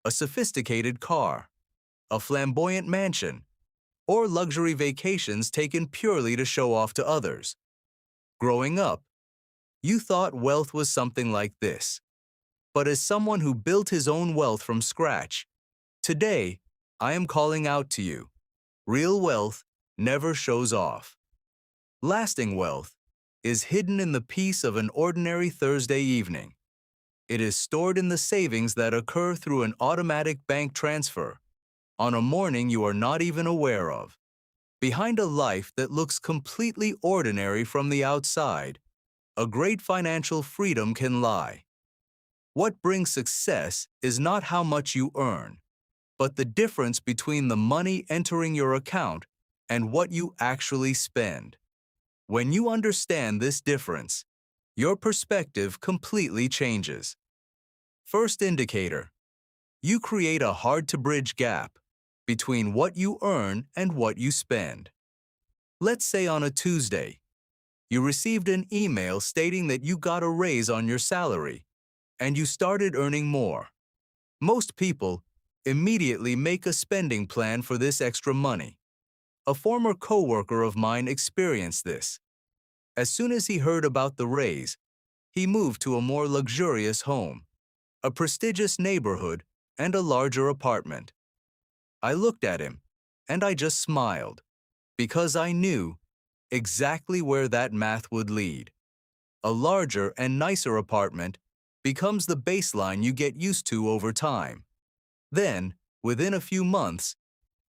a sophisticated car, a flamboyant mansion, or luxury vacations taken purely to show off to others. Growing up, you thought wealth was something like this. But as someone who built his own wealth from scratch, today I am calling out to you. Real wealth never shows off. Lasting wealth is hidden in the peace of an ordinary Thursday evening. It is stored in the savings that occur through an automatic bank transfer on a morning you are not even aware of. Behind a life that looks completely ordinary from the outside, a great financial freedom can lie. What brings success is not how much you earn, but the difference between the money entering your account and what you actually spend. When you understand this difference, your perspective completely changes. First indicator: you create a hard-to-bridge gap between what you earn and what you spend. Let's say on a Tuesday, you received an email stating that you got a raise on your salary and you started earning more. Most people immediately make a spending plan for this extra money. A former coworker of mine experienced this. As soon as he heard about the raise, he moved to a more luxurious home, a prestigious neighborhood, and a larger apartment. I looked at him, and I just smiled, because I knew exactly where that math would lead. A larger and nicer apartment becomes the baseline you get used to over time. Then, within a few months,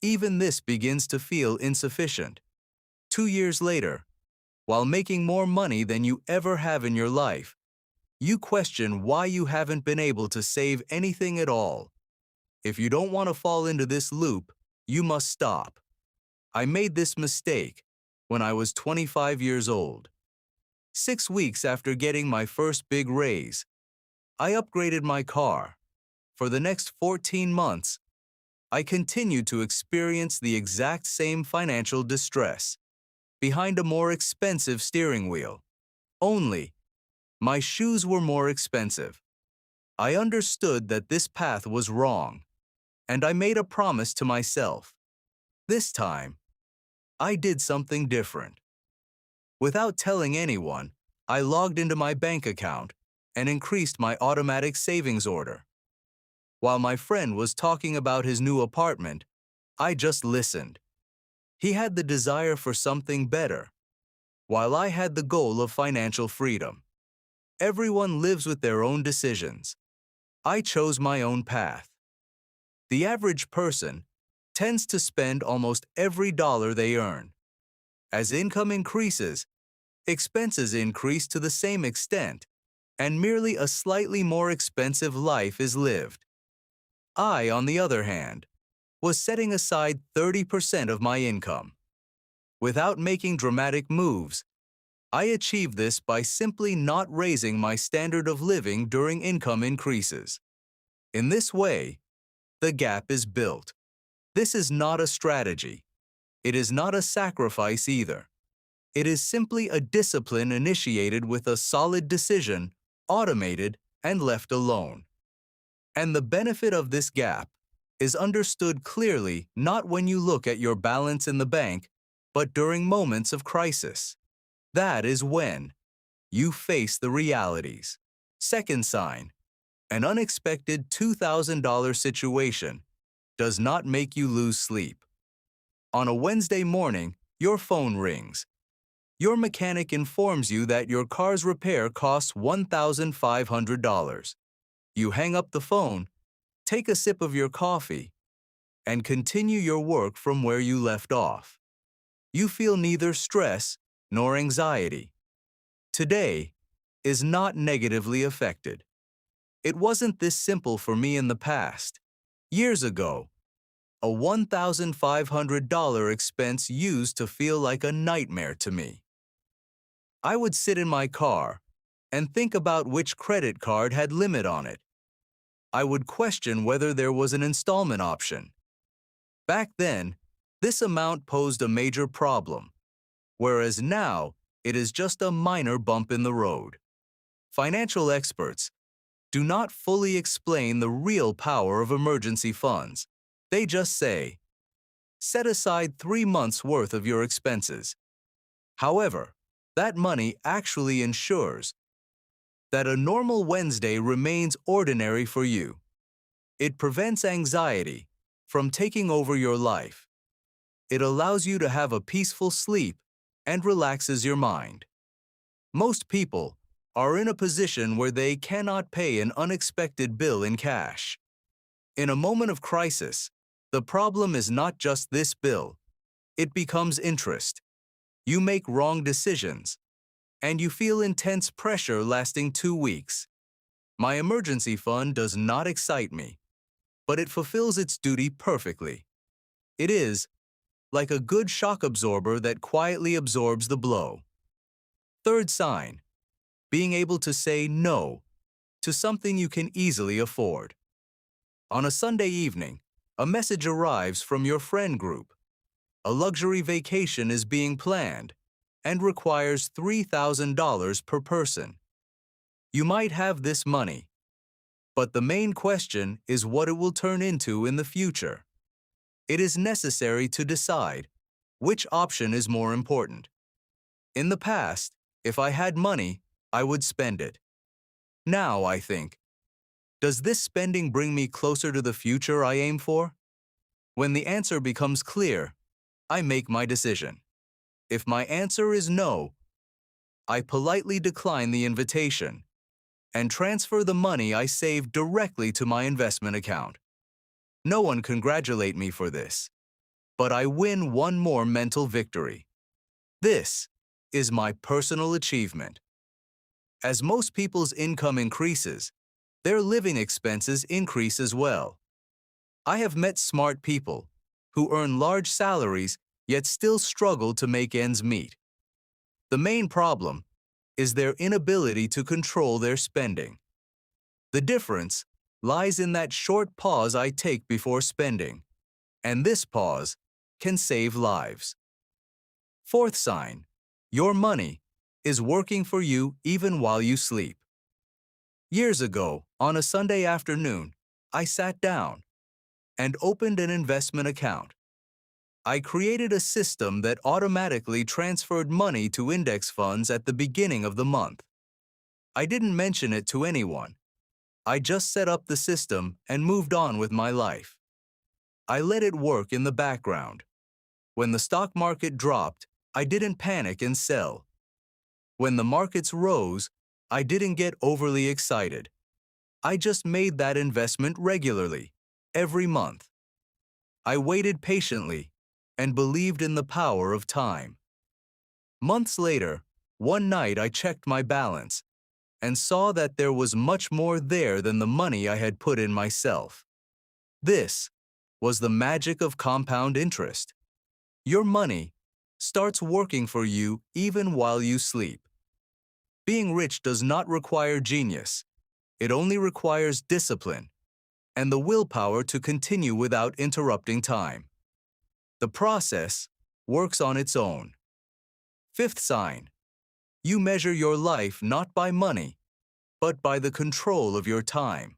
even this begins to feel insufficient. 2 years later, while making more money than you ever have in your life, you question why you haven't been able to save anything at all. If you don't want to fall into this loop, you must stop. I made this mistake when I was 25 years old. 6 weeks after getting my first big raise, I upgraded my car. For the next 14 months, I continued to experience the exact same financial distress behind a more expensive steering wheel. Only, my shoes were more expensive. I understood that this path was wrong, and I made a promise to myself. This time, I did something different. Without telling anyone, I logged into my bank account and increased my automatic savings order. While my friend was talking about his new apartment, I just listened. He had the desire for something better, while I had the goal of financial freedom. Everyone lives with their own decisions. I chose my own path. The average person tends to spend almost every dollar they earn. As income increases, expenses increase to the same extent, and merely a slightly more expensive life is lived. I, on the other hand, was setting aside 30% of my income. Without making dramatic moves, I achieved this by simply not raising my standard of living during income increases. In this way, the gap is built. This is not a strategy. It is not a sacrifice either. It is simply a discipline initiated with a solid decision, automated, and left alone. And the benefit of this gap is understood clearly not when you look at your balance in the bank, but during moments of crisis. That is when you face the realities. Second sign: an unexpected $2,000 situation does not make you lose sleep. On a Wednesday morning, your phone rings. Your mechanic informs you that your car's repair costs $1,500. You hang up the phone, take a sip of your coffee, and continue your work from where you left off. You feel neither stress nor anxiety. Today is not negatively affected. It wasn't this simple for me in the past. Years ago, a $1,500 expense used to feel like a nightmare to me. I would sit in my car and think about which credit card had limit on it. I would question whether there was an installment option. Back then, this amount posed a major problem, whereas now it is just a minor bump in the road. Financial experts do not fully explain the real power of emergency funds. They just say, set aside 3 months' worth of your expenses. However, that money actually ensures that a normal Wednesday remains ordinary for you. It prevents anxiety from taking over your life. It allows you to have a peaceful sleep and relaxes your mind. Most people are in a position where they cannot pay an unexpected bill in cash. In a moment of crisis, the problem is not just this bill. It becomes interest. You make wrong decisions, and you feel intense pressure lasting 2 weeks. My emergency fund does not excite me, but it fulfills its duty perfectly. It is like a good shock absorber that quietly absorbs the blow. Third sign, being able to say no to something you can easily afford. On a Sunday evening, a message arrives from your friend group. A luxury vacation is being planned and requires $3,000 per person. You might have this money, but the main question is what it will turn into in the future. It is necessary to decide which option is more important. In the past, if I had money, I would spend it. Now I think, does this spending bring me closer to the future I aim for? When the answer becomes clear, I make my decision. If my answer is no, I politely decline the invitation and transfer the money I saved directly to my investment account. No one congratulate me for this, but I win one more mental victory. This is my personal achievement. As most people's income increases, their living expenses increase as well. I have met smart people who earn large salaries yet still struggle to make ends meet. The main problem is their inability to control their spending. The difference lies in that short pause I take before spending, and this pause can save lives. Fourth sign, your money is working for you even while you sleep. Years ago, on a Sunday afternoon, I sat down and opened an investment account. I created a system that automatically transferred money to index funds at the beginning of the month. I didn't mention it to anyone. I just set up the system and moved on with my life. I let it work in the background. When the stock market dropped, I didn't panic and sell. When the markets rose, I didn't get overly excited. I just made that investment regularly, every month. I waited patiently and believed in the power of time. Months later, one night I checked my balance and saw that there was much more there than the money I had put in myself. This was the magic of compound interest. Your money starts working for you even while you sleep. Being rich does not require genius. It only requires discipline and the willpower to continue without interrupting time. The process works on its own. Fifth sign, you measure your life not by money, but by the control of your time.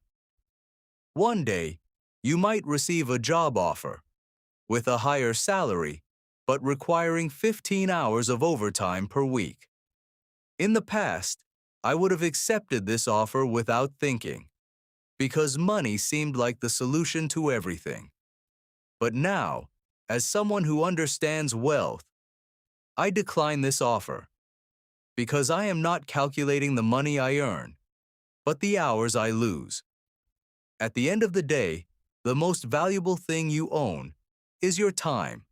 One day, you might receive a job offer with a higher salary, but requiring 15 hours of overtime per week. In the past, I would have accepted this offer without thinking, because money seemed like the solution to everything. But now, as someone who understands wealth, I decline this offer, because I am not calculating the money I earn, but the hours I lose. At the end of the day, the most valuable thing you own is your time.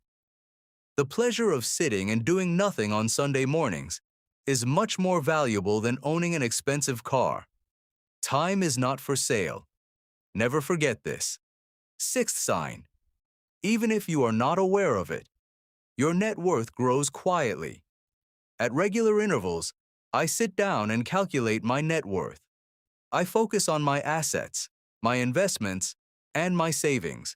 The pleasure of sitting and doing nothing on Sunday mornings is much more valuable than owning an expensive car. Time is not for sale. Never forget this. Sixth sign, even if you are not aware of it, your net worth grows quietly. At regular intervals, I sit down and calculate my net worth. I focus on my assets, my investments, and my savings.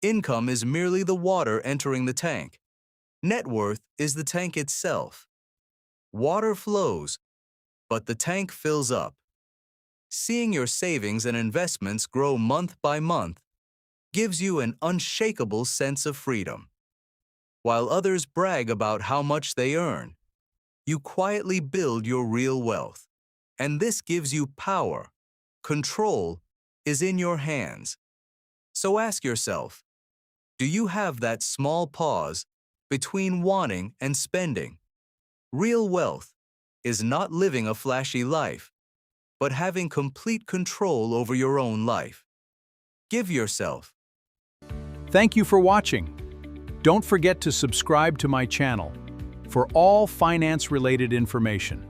Income is merely the water entering the tank. Net worth is the tank itself. Water flows, but the tank fills up. Seeing your savings and investments grow month by month gives you an unshakable sense of freedom. While others brag about how much they earn, you quietly build your real wealth. And this gives you power. Control is in your hands. So ask yourself, do you have that small pause between wanting and spending? Real wealth is not living a flashy life, but having complete control over your own life. Give yourself. Thank you for watching. Don't forget to subscribe to my channel for all finance-related information.